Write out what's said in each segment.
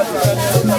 Thank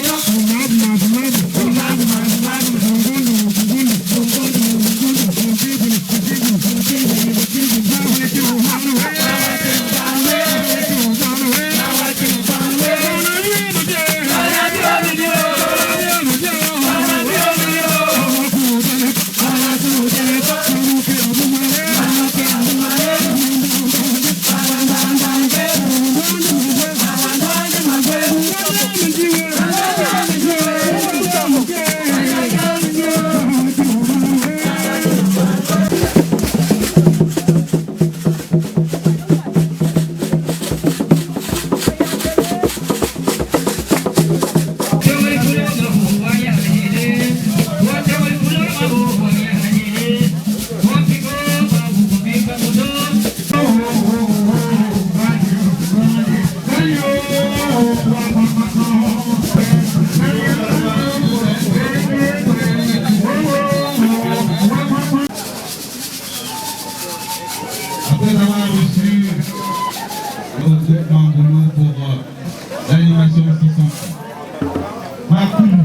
you. regroupement Golo pour l'animation 600. Marcoum.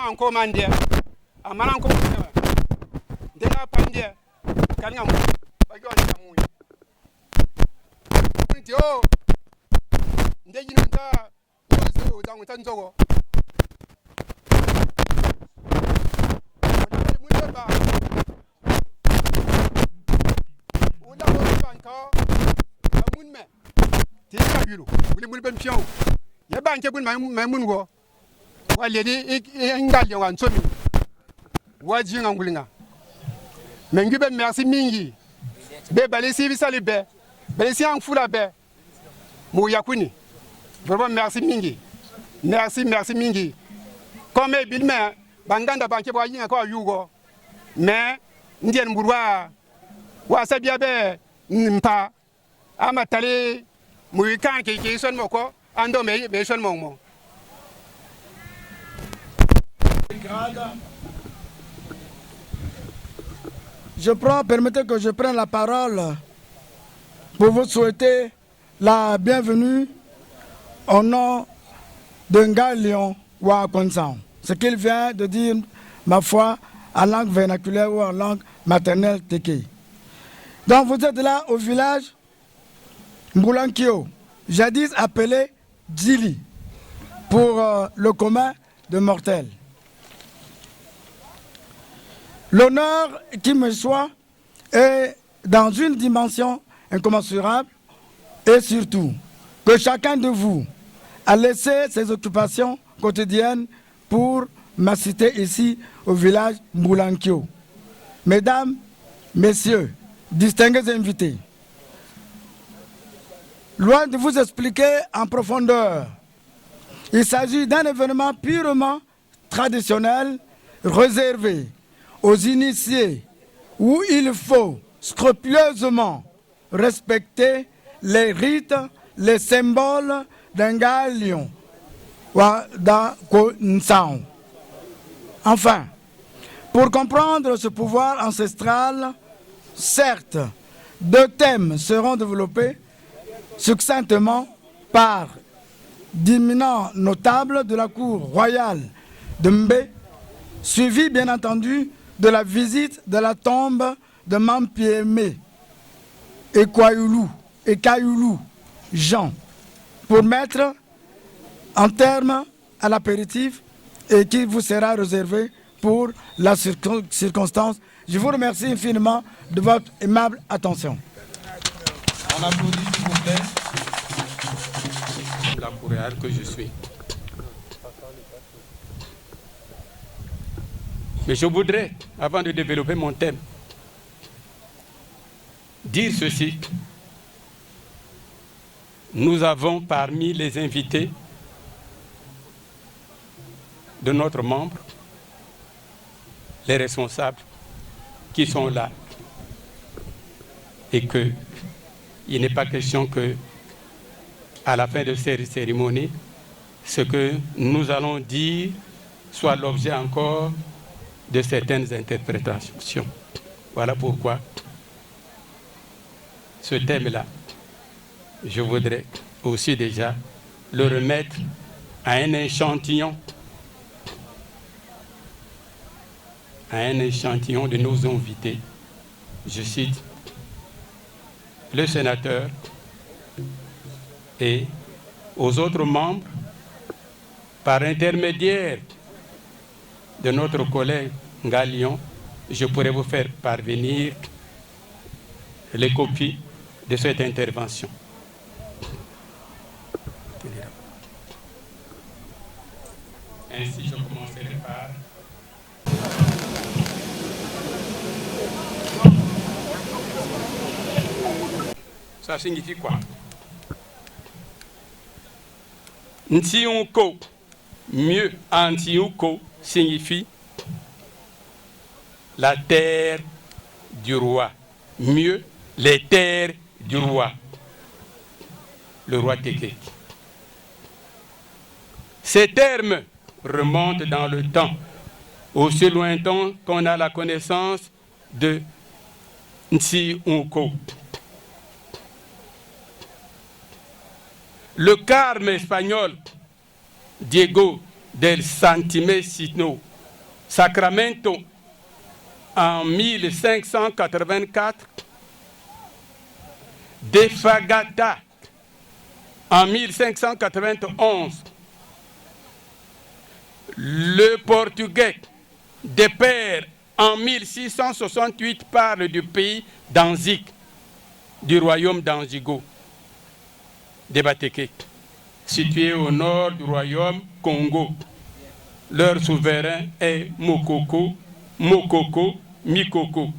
en commandé. A manan ko de la pandé. Kan ngam. Ba yo ni amu. Ni o. Ndeji nta. O zangu tanzogo. Ba. Ola o banka. Amun me. Ti ka biru. Buli ben pion. Ya banke bun mun go. Wa ledi ngal yo wan somi. Wa jinga ngulinga. Mengi be merci mingi. Be balesi bisali be. Balesi an fula be. Mo yakuni. Vraiment merci mingi. Merci mingi. Comme bilme banganda banke bo yinga ko yugo. Mais ndien mburwa wa sabia be mpa amatale muikan ki son moko ando me son momo. Permettez que je prenne la parole pour vous souhaiter la bienvenue au nom de Ngalion Wakonsang. Ce qu'il vient de dire, ma foi, en langue vernaculaire ou en langue maternelle Teke. Donc vous êtes là au village Mbulankio, jadis appelé Djili, pour le commun de mortels. L'honneur qui me soit est dans une dimension incommensurable et surtout que chacun de vous a laissé ses occupations quotidiennes pour m'assister ici au village Mbulankio. Mesdames, messieurs, distingués invités, loin de vous expliquer en profondeur, il s'agit d'un événement purement traditionnel, réservé aux initiés, où il faut scrupuleusement respecter les rites, les symboles d'un Ngalion Wakonsang. Enfin, pour comprendre ce pouvoir ancestral, certes, deux thèmes seront développés succinctement par d'éminents notables de la cour royale de Mbé, suivi bien entendu de la visite de la tombe de Mampiémé et Kayoulou Jean, pour mettre un terme à l'apéritif et qui vous sera réservé pour la circonstance. Je vous remercie infiniment de votre aimable attention. On applaudit s'il vous plaît. La courrière que je suis. Mais je voudrais, avant de développer mon thème, dire ceci. Nous avons parmi les invités de notre membre, les responsables qui sont là. Et qu'il n'est pas question que, à la fin de cette cérémonie, ce que nous allons dire soit l'objet encore de certaines interprétations. Voilà pourquoi ce thème-là, je voudrais aussi déjà le remettre à un échantillon de nos invités. Je cite le sénateur et aux autres membres, par intermédiaire de notre collègue Ngalion, je pourrais vous faire parvenir les copies de cette intervention. Ainsi, je commencerai par... Ça signifie quoi? Ntiunko, mieux Antiuko, signifie la terre du roi. Mieux, les terres du roi. Le roi Teke. Ces termes remontent dans le temps, aussi lointain qu'on a la connaissance de Ntiunko. Le carme espagnol Diego del Santimesino Sacramento en 1584, de Fagata en 1591, le portugais de Père en 1668 parle du pays d'Anzig, du royaume d'Anzigo, des Bateke, situé au nord du royaume Congo. Leur souverain est Mokoko, Mikoko.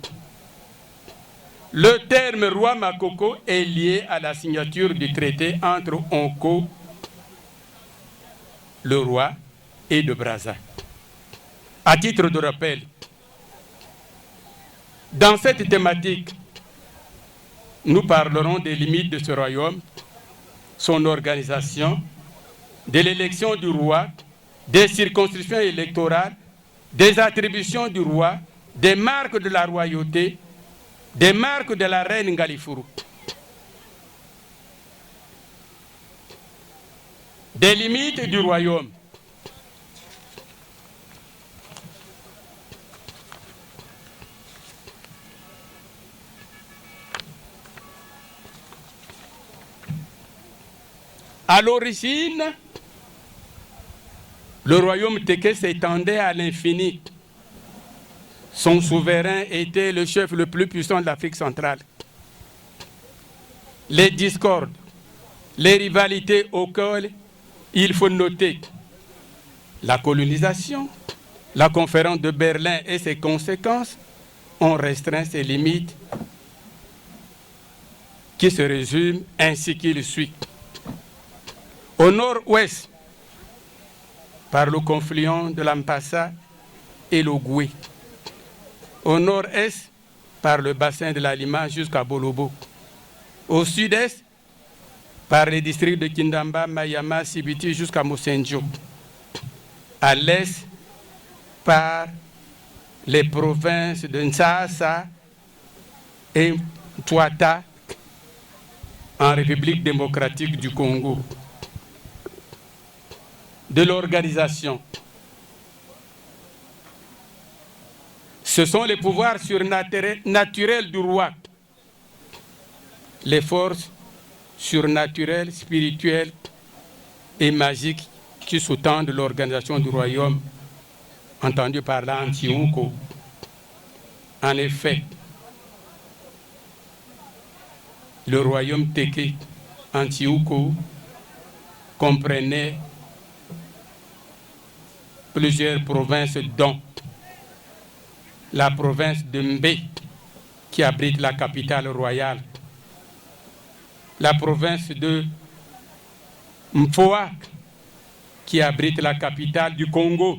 Le terme roi Makoko est lié à la signature du traité entre Onko, le roi, et de Brazza. À titre de rappel, dans cette thématique, nous parlerons des limites de ce royaume, son organisation, de l'élection du roi, des circonscriptions électorales, des attributions du roi, des marques de la royauté, des marques de la reine Ngalifuru, des limites du royaume. À l'origine, le royaume Téké s'étendait à l'infini. Son souverain était le chef le plus puissant de l'Afrique centrale. Les discordes, les rivalités auxquelles il faut noter la colonisation, la conférence de Berlin et ses conséquences ont restreint ses limites qui se résument ainsi qu'il suit. Au nord-ouest, par le confluent de l'Ampassa et l'Ogoué. Au nord-est, par le bassin de la Lima jusqu'à Bolobo. Au sud-est, par les districts de Kindamba, Mayama, Sibiti jusqu'à Mosenjo. À l'est, par les provinces de Nsasa et Touata en République démocratique du Congo. De l'organisation. Ce sont les pouvoirs surnaturels du roi, les forces surnaturelles, spirituelles et magiques qui sous-tendent l'organisation du royaume, entendu par l'Antiouko. En effet, le royaume Téké, Antiouko, comprenait plusieurs provinces, dont la province de Mbé, qui abrite la capitale royale, la province de Mfoa, qui abrite la capitale du Congo,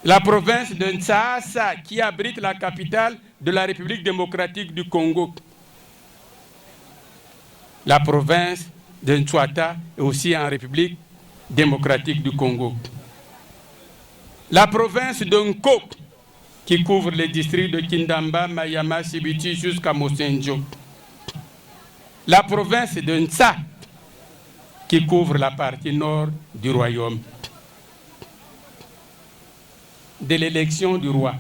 la province de Nsasa, qui abrite la capitale de la République démocratique du Congo, la province de Ntswata, aussi en République démocratique du Congo. La province de Nko, qui couvre les districts de Kindamba, Mayama, Sibiti jusqu'à Mosenjo. La province de Nsa, qui couvre la partie nord du royaume. De l'élection du roi,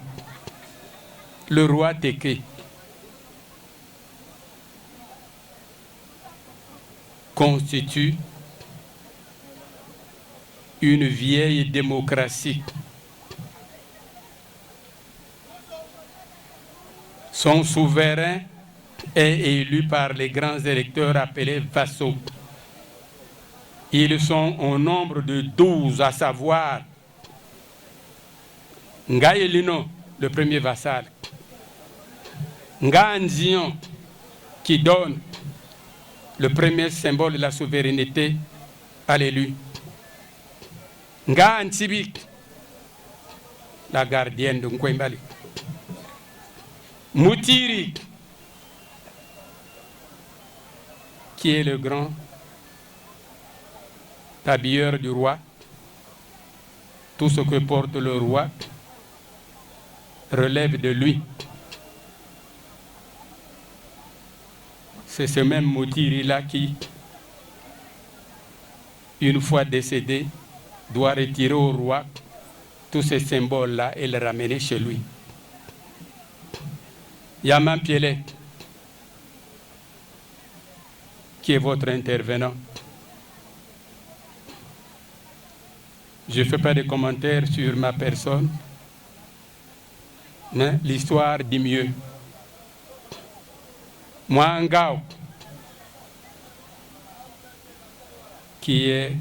le roi Téké constitue une vieille démocratie. Son souverain est élu par les grands électeurs appelés vassaux. Ils sont au nombre de 12, à savoir Ngaïlino, le premier vassal, Nganzion, qui donne le premier symbole de la souveraineté à l'élu, Ngantibik, la gardienne de Nkwembali, Moutiri, qui est le grand habilleur du roi. Tout ce que porte le roi relève de lui. C'est ce même Moutiri-là qui, une fois décédé, doit retirer au roi tous ces symboles-là et les ramener chez lui. Yaman Piele, qui est votre intervenant. Je ne fais pas de commentaires sur ma personne, mais l'histoire dit mieux. Moi, Ngao, qui est...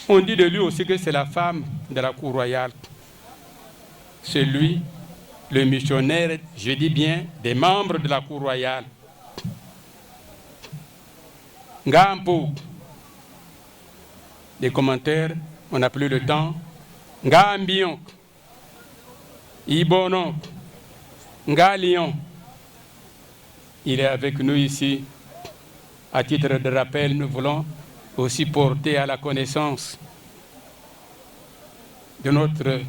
On dit de lui aussi que c'est la femme de la cour royale. C'est lui, le missionnaire, je dis bien, des membres de la cour royale. Ngampo, des commentaires, on n'a plus le temps. Ngambion, Ibono, Ngalion, il est avec nous ici. À titre de rappel, nous voulons aussi porter à la connaissance de notre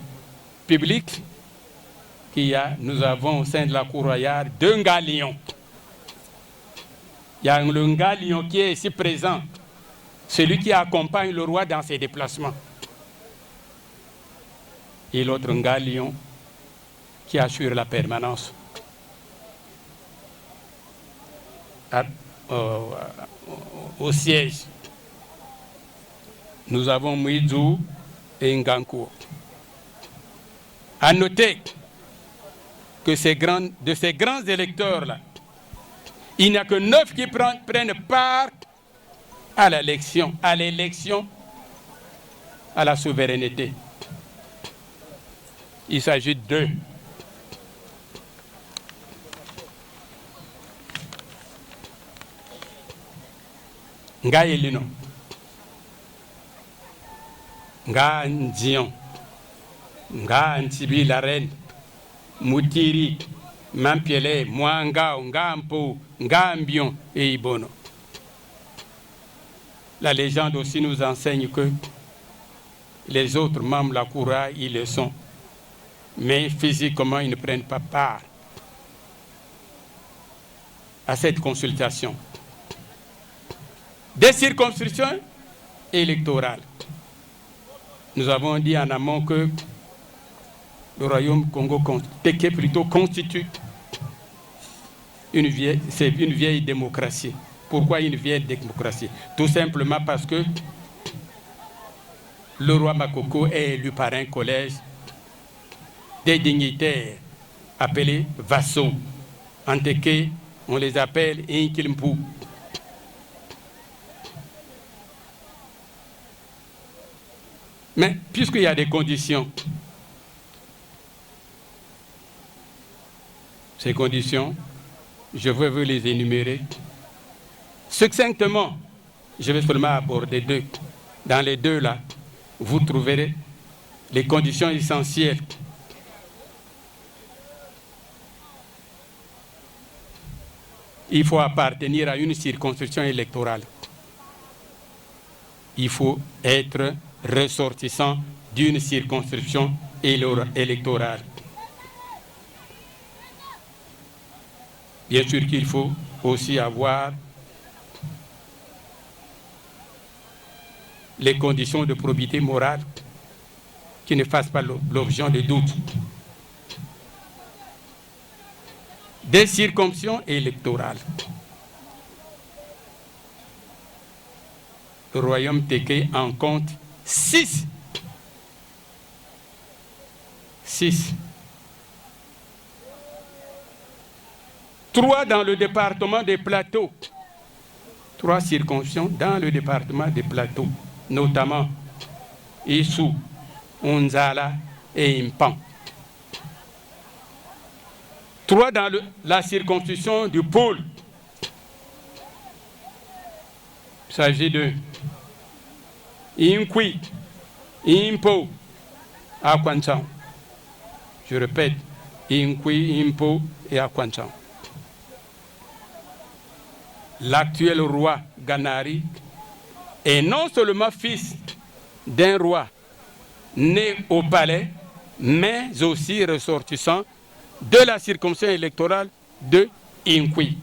public nous avons au sein de la cour royale 2 Ngalions. Il y a le Ngalion qui est ici présent, celui qui accompagne le roi dans ses déplacements. Et l'autre Ngalion qui assure la permanence. Au siège, nous avons Mouidou et Ngankou. À noter que de ces grands électeurs-là, il n'y a que 9 qui prennent part à l'élection, à la souveraineté. Il s'agit d'eux. Nga Elino, Nga Ndion, Nga Ntibi la reine, Moutiri, Mampiele, Mwangao, Ngampo, Ngambion et Ibono. La légende aussi nous enseigne que les autres membres de la Koura, ils le sont. Mais physiquement, ils ne prennent pas part à cette consultation. Des circonscriptions électorales. Nous avons dit en amont que le royaume Congo plutôt constitue une vieille démocratie. Pourquoi une vieille démocratie? Tout simplement parce que le roi Makoko est élu par un collège des dignitaires appelés vassaux. En Teke, on les appelle Inkilmpu. Mais puisqu'il y a des conditions, ces conditions, je vais vous les énumérer. Succinctement, je vais seulement aborder 2. Dans les 2 là, vous trouverez les conditions essentielles. Il faut appartenir à une circonscription électorale. Il faut être ressortissant d'une circonscription électorale. Bien sûr qu'il faut aussi avoir les conditions de probité morale qui ne fassent pas l'objet de doute. Des circonscriptions électorales. Le royaume Teke en compte 6. 3 dans le département des Plateaux. 3 circonscriptions dans le département des Plateaux, notamment Issou, Onzala et Impan. 3 dans la circonscription du pôle. Il s'agit de Inkwi, Impo, Akwanchan. Je répète, Inkwi, Impo et Akwanchan. L'actuel roi Ganari est non seulement fils d'un roi né au palais, mais aussi ressortissant de la circonscription électorale de Inkwi.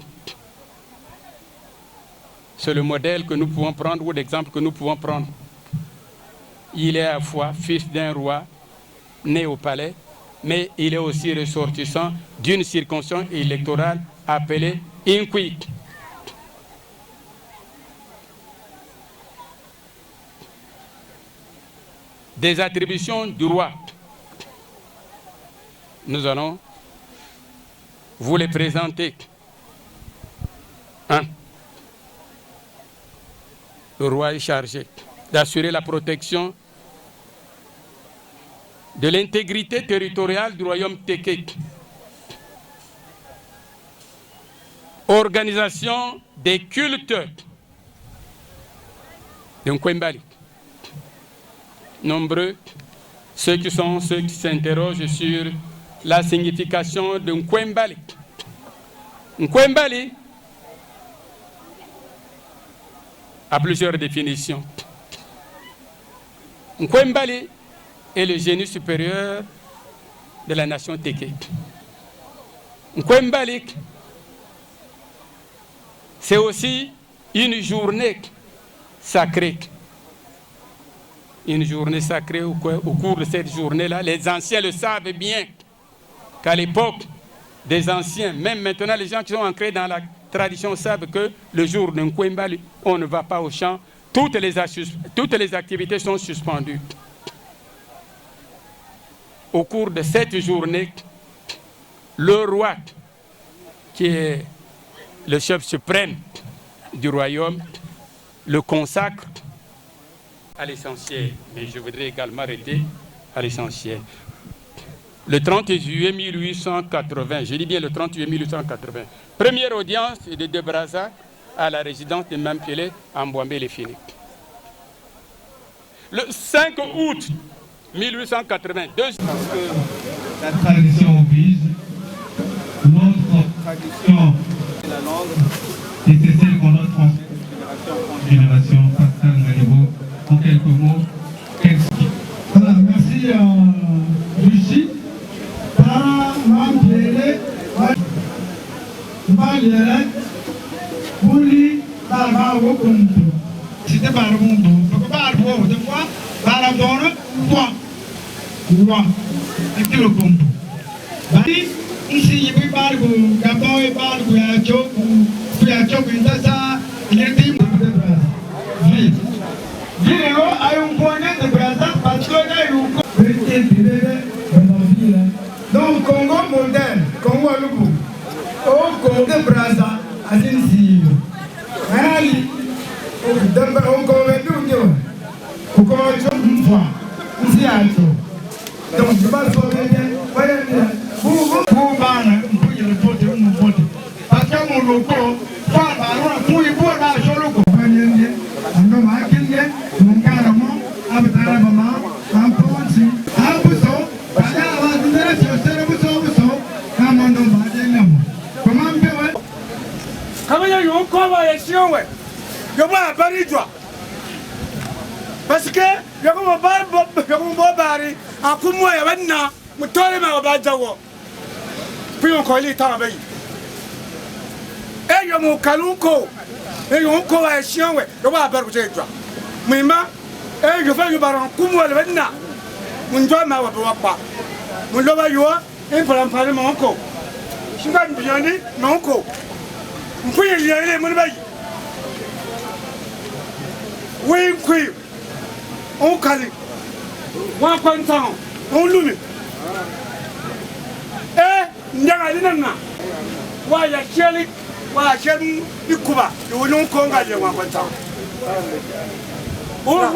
C'est le modèle que nous pouvons prendre ou l'exemple que nous pouvons prendre. il est à la fois fils d'un roi né au palais, mais il est aussi ressortissant d'une circonscription électorale appelée Inquick. Des attributions du roi. Nous allons vous les présenter. 1. Le roi est chargé d'assurer la protection de l'intégrité territoriale du royaume Tekek. Organisation des cultes de Nkwembali. Nombreux ceux qui s'interrogent sur la signification de Nkwembali. Nkwembali a plusieurs définitions. Nkwembali est le génie supérieur de la nation Tekek. Nkwembali, c'est aussi une journée sacrée. Une journée sacrée au cours de cette journée-là, les anciens le savent bien, qu'à l'époque des anciens, même maintenant les gens qui sont ancrés dans la tradition savent que le jour de Nkwembali, on ne va pas au champ, toutes les activités sont suspendues. Au cours de cette journée, le roi, qui est le chef suprême du royaume, le consacre à l'essentiel. Mais je voudrais également arrêter à l'essentiel. Le 30 juillet 1880, je dis bien le 30 juillet 1880, première audience de Debraza à la résidence de Mampiele à Mbouambé-les-Fini. Le 5 août 1882, parce que la tradition oblige, notre tradition est la langue, et c'est celle qu'on a transmise de génération en génération. Pascal Ngalibo, en quelques mots, explique. Voilà, merci Lucie. Para Mampiele, Mbaliere, Bouli, Baba Wokuntu. C'était par le monde. Pourquoi pas le monde? Deux fois, par la donne, toi. Roi, et le combo. Bali, ici, il y a pas de Gabon et pas de Yacho, ou Yacho, il est dit, oui. Vidéo a un point de Brazza, parce que là, il y a donc, Congo moderne, Congo Lubu, au Congo de Brazza, à Zinsi. Ali, on connaît tout, on connaît tout une fois, ici à tout. Donc, je vais vous dire, vous parlez, vous pouvez le voter, vous votez. Parce que mon loco, vous pouvez voir la chose, vous comprenez, on a marqué, mon carrément, avec la maman, en pense, en poussant, à la vente, c'est le poussant, à mon nom, comment on peut. Comment il y a eu encore la élection, ouais? Je vais à Paris, toi. Parce que, je vais à Paris. En coup, moi, il y a un puis on connaît les temps avec. Et il y a mon calunco. Et il y a un coalition. Je vais à Paris. Mais et je vais à un coup, moi, il y a un doigt, ma pas. Mon doigt, il y a un peu de parler, mon co. Je suis bien dit, mon co. Vous pouvez y aller, mon bail. Oui, oui. On calme. On content. On loue. Eh, Nyangalina. Waya Kelly, Waya Kelly, Yukuba, you will not conquer your one content. Oh,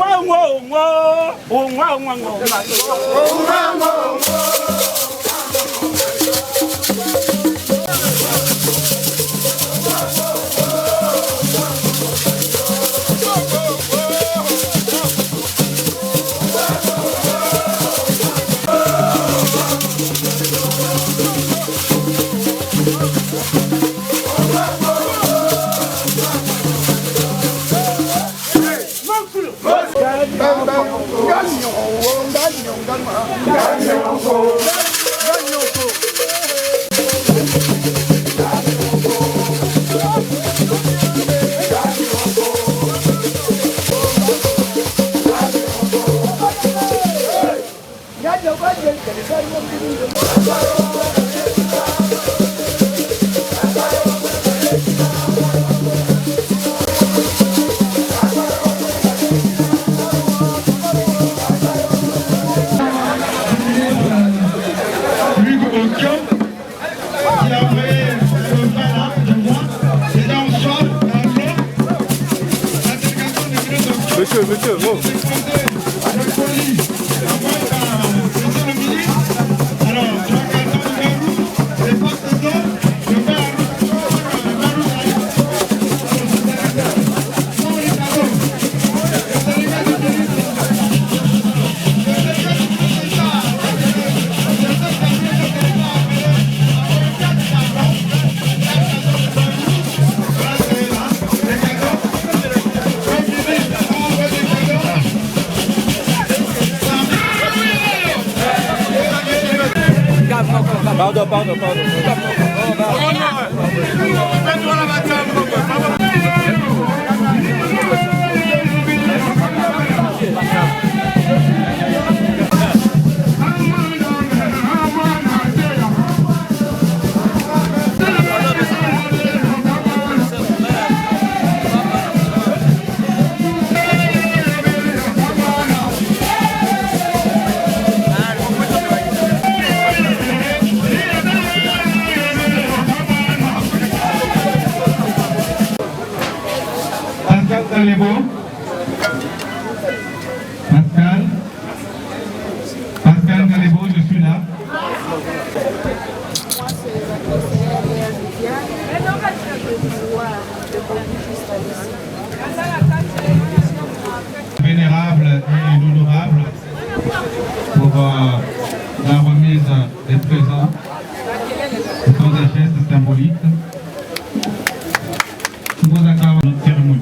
Monsieur, oh. Pardon. Pascal Galébo, je suis là. Vénérable et l'honorable pour la remise des présents. Ce sont des gestes symboliques. Nous vous accordons notre cérémonie.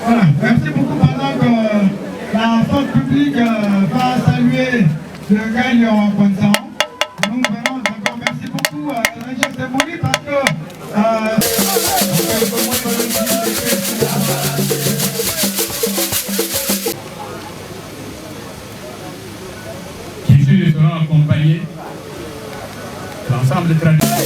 Voilà, merci beaucoup. Pendant que la force publique va saluer le gagnant Ponsan, nous verrons encore. Merci beaucoup à la geste symbolique parce que qui seront accompagnés l'ensemble traditionnel.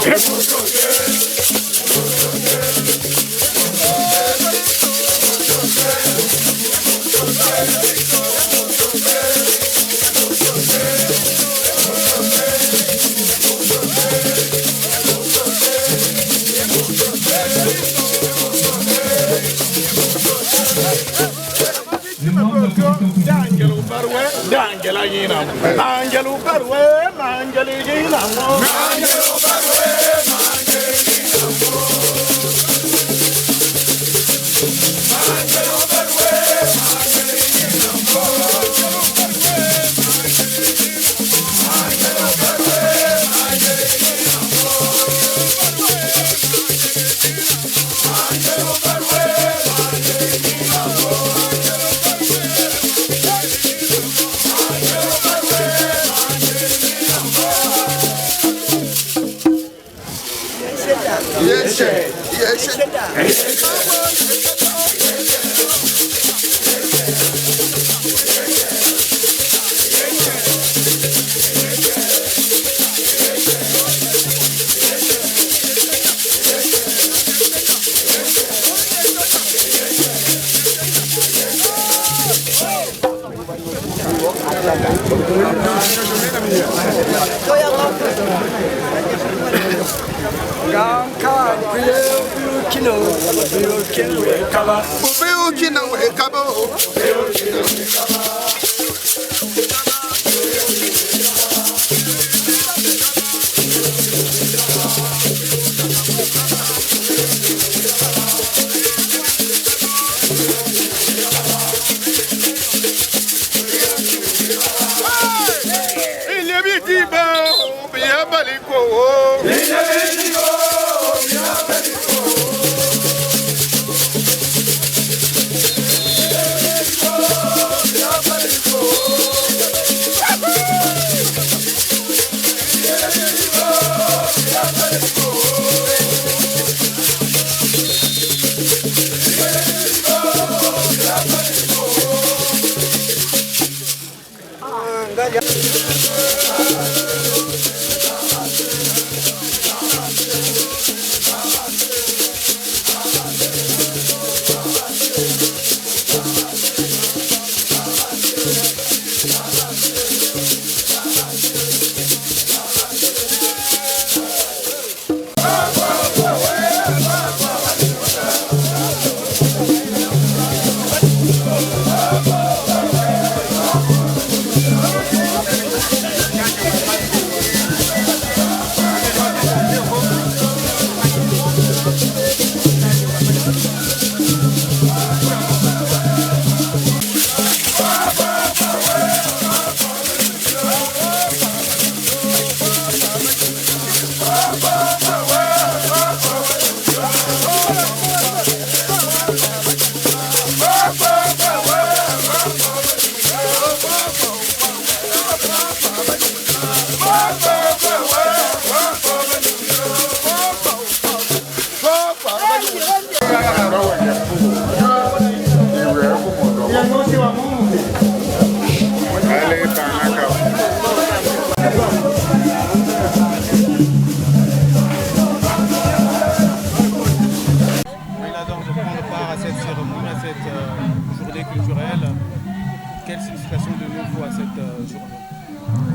Hey!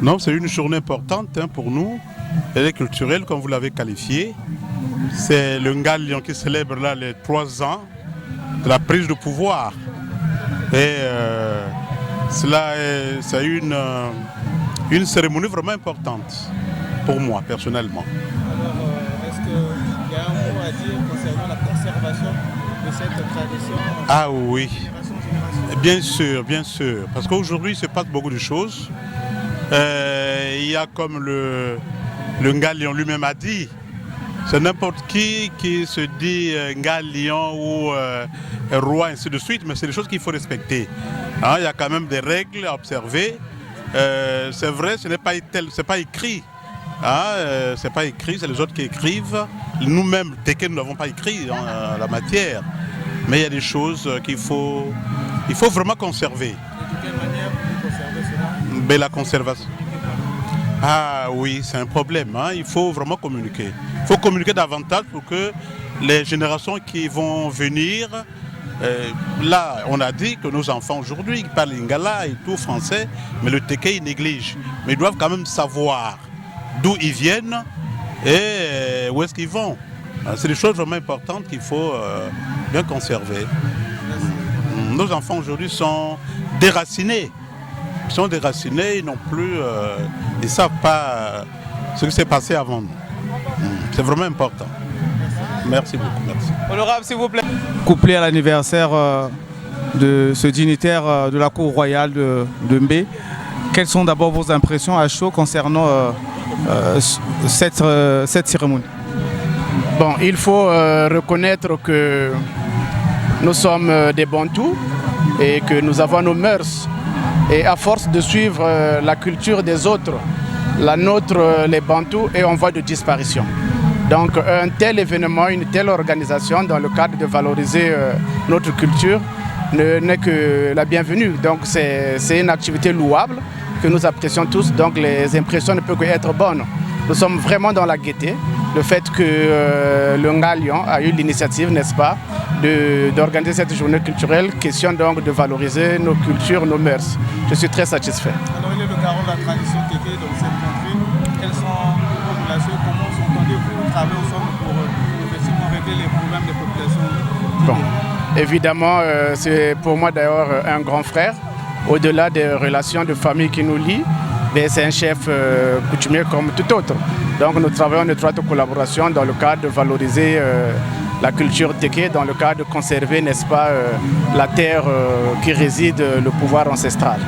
Non, c'est une journée importante pour nous. Elle est culturelle, comme vous l'avez qualifiée. C'est le Ngalion qui célèbre là les 3 ans de la prise de pouvoir. Et c'est une cérémonie vraiment importante pour moi, personnellement. Alors, est-ce qu'il y a un mot à dire concernant la conservation de cette tradition? Ah oui, bien sûr, bien sûr. Parce qu'aujourd'hui, il se passe beaucoup de choses. Il y a comme le Ngalion lui-même a dit, c'est n'importe qui se dit Ngalion ou roi, ainsi de suite, mais c'est des choses qu'il faut respecter. Hein, il y a quand même des règles à observer. C'est vrai, ce n'est pas écrit. Hein, c'est pas écrit, c'est les autres qui écrivent. Nous-mêmes, Teke, nous n'avons pas écrit dans la matière. Mais il y a des choses qu'il faut vraiment conserver. De quelle manière vous conservez cela? Mais la conservation. Ah oui, c'est un problème. Hein. Il faut vraiment communiquer. Il faut communiquer davantage pour que les générations qui vont venir, là, on a dit que nos enfants aujourd'hui, ils parlent lingala et tout français, mais le Teke, ils négligent. Mais ils doivent quand même savoir d'où ils viennent et où est-ce qu'ils vont. C'est des choses vraiment importantes qu'il faut bien conserver. Nos enfants aujourd'hui sont déracinés. Ils sont déracinés, ils n'ont plus, ils ne savent pas ce qui s'est passé avant nous. C'est vraiment important. Merci beaucoup. Merci. Honorable, s'il vous plaît. Couplé à l'anniversaire de ce dignitaire de la cour royale de Mbé, quelles sont d'abord vos impressions à chaud concernant cette cérémonie? Bon, il faut reconnaître que nous sommes des Bantous et que nous avons nos mœurs. Et à force de suivre la culture des autres, la nôtre, les Bantous, est en voie de disparition. Donc un tel événement, une telle organisation dans le cadre de valoriser notre culture n'est que la bienvenue. Donc c'est une activité louable que nous apprécions tous. Donc les impressions ne peuvent qu'être bonnes. Nous sommes vraiment dans la gaieté. Le fait que le Ngalion a eu l'initiative, n'est-ce pas, d'organiser cette journée culturelle, question donc de valoriser nos cultures, nos mœurs. Je suis très satisfait. Alors il est le garant de la tradition téké dans cette contrée. Quelles sont vos relations? Comment s'entendez-vous travailler ensemble pour effectivement régler les problèmes des populations? Bon, évidemment, c'est pour moi d'ailleurs un grand frère. Au-delà des relations de famille qui nous lient, c'est un chef coutumier comme tout autre. Donc nous travaillons en étroite collaboration dans le cadre de valoriser la culture téké, dans le cadre de conserver, n'est-ce pas, la terre qui réside le pouvoir ancestral.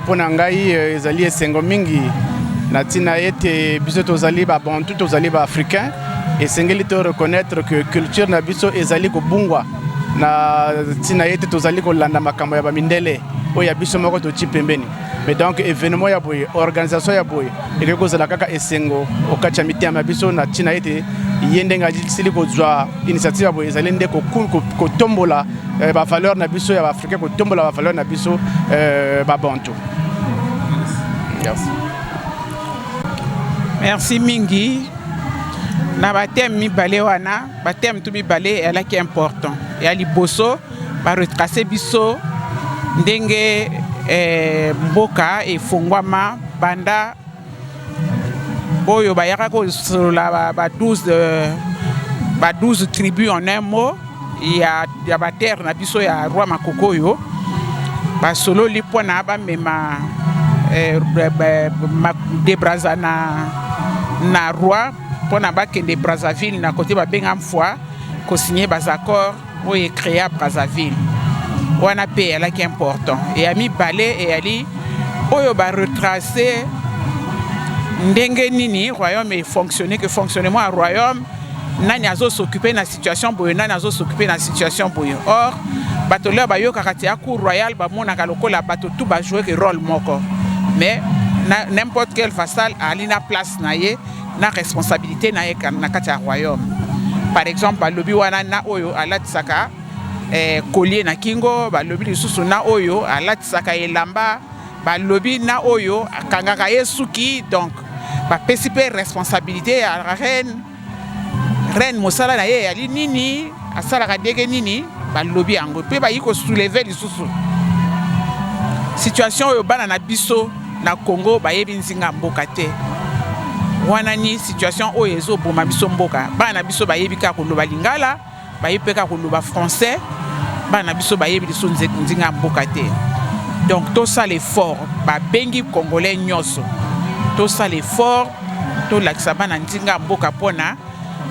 Pour Nangaï, ezali esengo mingi natina ete biso tozali ba bantu tozali ba africain et sengeli to reconnaître que culture na biso ezali ko bungwa na tina ete tozali ko landa makambo ya ba mindele oya biso moko to chipembeni. Mais donc événement ya boye, organisation ya boye et ko zala kaka esengo okacha mitema biso na tina ete yende nga sili ko zwa initiative ya boye ezali nde ko tombola ba valeur na biso ya ba africain ko tombola ba valeur na biso ba bantu. Merci. Merci mingi. Na batem mibale wana, batem tu mibale elle qui est important. Et ali bosso ba retracer biso ndenge mboka e fongwama banda oyo bayaka ko la ba 12 tribus en un mot. Il y a ba terre na biso ya roi makokoyo ba solo lipona ba mema debraza na roi pona ba kende Brazzaville na côté ba bengam foi ko signer bas accord o créé à Brazzaville wana pe elle qui est important et ami balé et ali oyo ba retracer ndenge nini royaume est fonctionner que fonctionnement à royaume nani azo s'occuper na situation boye nani azo s'occuper na situation boye. Or bato le ba yo kakati cour royal ba mona ka lokola bato tout ba jouer que rôle moko mais n'importe quel vassal a na place na ye na responsabilité na ye na kati ya royaume. Par exemple balobi wana na oyo alatisaka collier na kingo balobi lisusu na oyo alatisaka elamba balobi na oyo akangaka ye suki. Donc ba pesipe responsabilité à la reine mosala na ye ali nini asalaka dege nini balobi yango pe ba yiko soulever lisusu situation oyo bana na biso na Congo ba yebi nzinga mboka te wana ni situation oyo ezo boma biso mboka bana na biso ba yebi ka koloba lingala ba yebi ka koloba français bana na biso ba yebi lisusu nzinga mboka te. Donc tout ça l'effort ba bengi congolais nyoso tout ça l'effort to lakisa bana nzinga mboka pona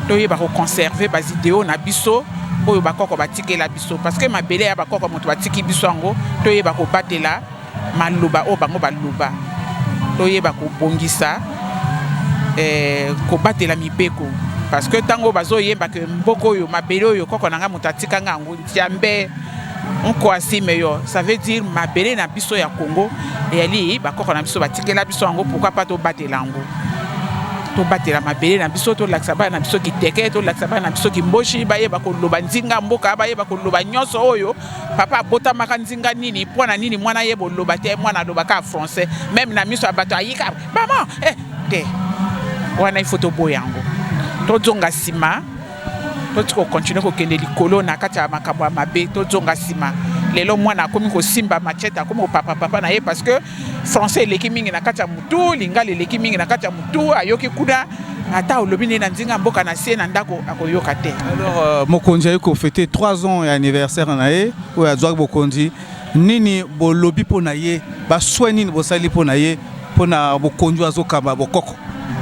to yeba ko conserver bas idéaux na biso oyo bakoko batike la biso parce que mabele ya bakoko moto batiki biso ngo to yeba ko batela maluba o bango baluba to yeba ko bongisa ko batela mibeko parce que tango bazo yeba que mboko yo mabele oyo koko nanga moto atika ngango tiambe onko asime yo ça veut dire mabele na biso ya Congo et ali bakoko na biso batike la biso ngo pourquoi pas to batela ngo to batela mabele na biso to lakisa ba na biso ki teke to lakisa ba na biso ki mboshi ba yeba ko loba nzinga mboka ba yeba ko loba nyoso oyo papa bota maka nzinga nini pona nini mwana yebo loba te mwana loba ka français même na miso abato ayika maman te wana il faut to boyango to zonga sima to tiko continuer ko kende likolo na kati ya makambo ya mabe to zonga sima lelo mwana komi ko simba machete comme au papa na ye parce que français eleki mingi na kati ya mutu lingala eleki mingi na kati ya mutu ayoki kuda ata olobi ne na nzinga mboka na sie na ndako akoyoka te. Alors mokonzi ayoko fêter 3 ans et anniversaire na ye oyo azwaki bokonzi nini bolobi mpo na ye baswe nini bosali mpo na ye mpo na bokonzi azokamba bokoko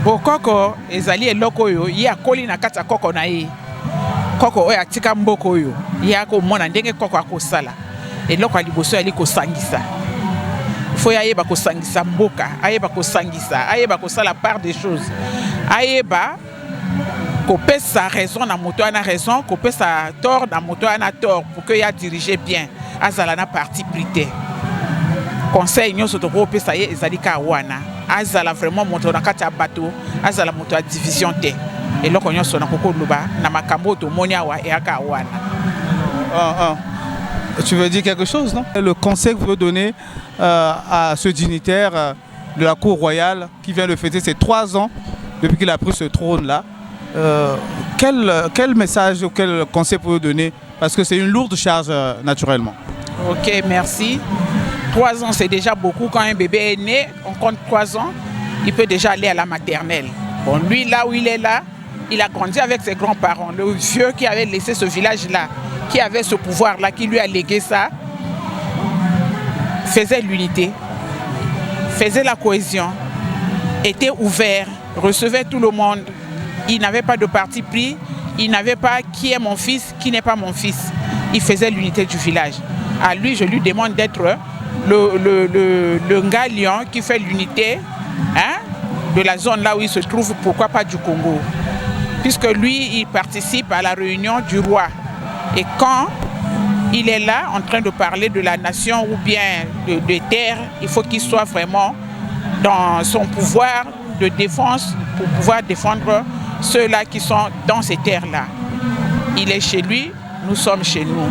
bokoko ezali eloko oyo ye akoli na kati ya koko na ye koko oyo atika mboka oyo ye akomona ndenge koko akosala eloko ya liboso yali kosangisa fo ye ayeba kosangisa mboka ayeba kosangisa ayeba kosala part des choses ayeba kopesa raison na moto ana raison kopesa tort na moto ana tort pour que ya diriger bien azala na parti pris te conseil nyonso tokopesa ye ezali ka wana azala vraiment moto na kati ya bato azala moto ya division te eloko nyonso na kokoloba na makambo tomoni awa eyaka wana. Tu veux dire quelque chose, non? Le conseil que vous pouvez donner à ce dignitaire de la cour royale qui vient de fêter ses 3 ans depuis qu'il a pris ce trône-là, quel message ou quel conseil pouvez-vous donner? Parce que c'est une lourde charge naturellement. Ok, merci. 3 ans, c'est déjà beaucoup. Quand un bébé est né, on compte 3 ans, il peut déjà aller à la maternelle. Bon, lui, là où il est là, il a grandi avec ses grands-parents. Le vieux qui avait laissé ce village-là, qui avait ce pouvoir-là, qui lui a légué ça, faisait l'unité, faisait la cohésion, était ouvert, recevait tout le monde. Il n'avait pas de parti pris, il n'avait pas qui est mon fils, qui n'est pas mon fils. Il faisait l'unité du village. À lui, je lui demande d'être le Ngalian qui fait l'unité de la zone là où il se trouve, pourquoi pas du Congo. Puisque lui, il participe à la réunion du roi. Et quand il est là en train de parler de la nation ou bien de terre, il faut qu'il soit vraiment dans son pouvoir de défense pour pouvoir défendre ceux-là qui sont dans ces terres-là. Il est chez lui, nous sommes chez nous.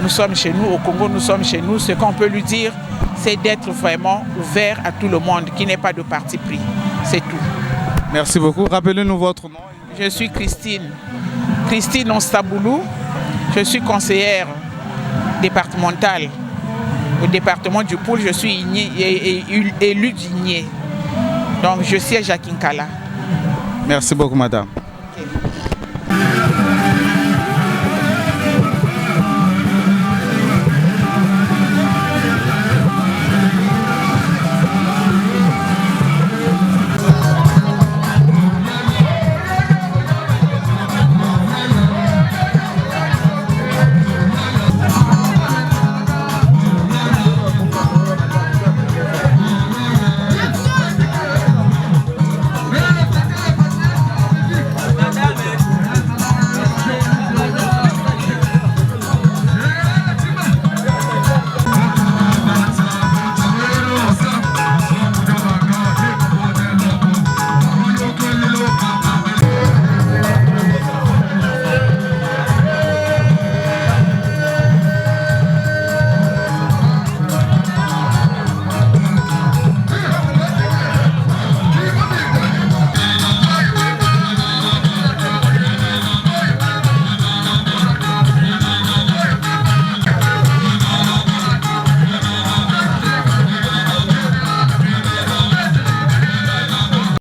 Nous sommes chez nous, au Congo, nous sommes chez nous. Ce qu'on peut lui dire, c'est d'être vraiment ouvert à tout le monde, qui n'est pas de parti pris. C'est tout. Merci beaucoup. Rappelez-nous votre nom. Je suis Christine Onstaboulou. Je suis conseillère départementale au département du Poul. Je suis élue d'Igné. Donc je siège à Kinkala. Merci beaucoup, madame.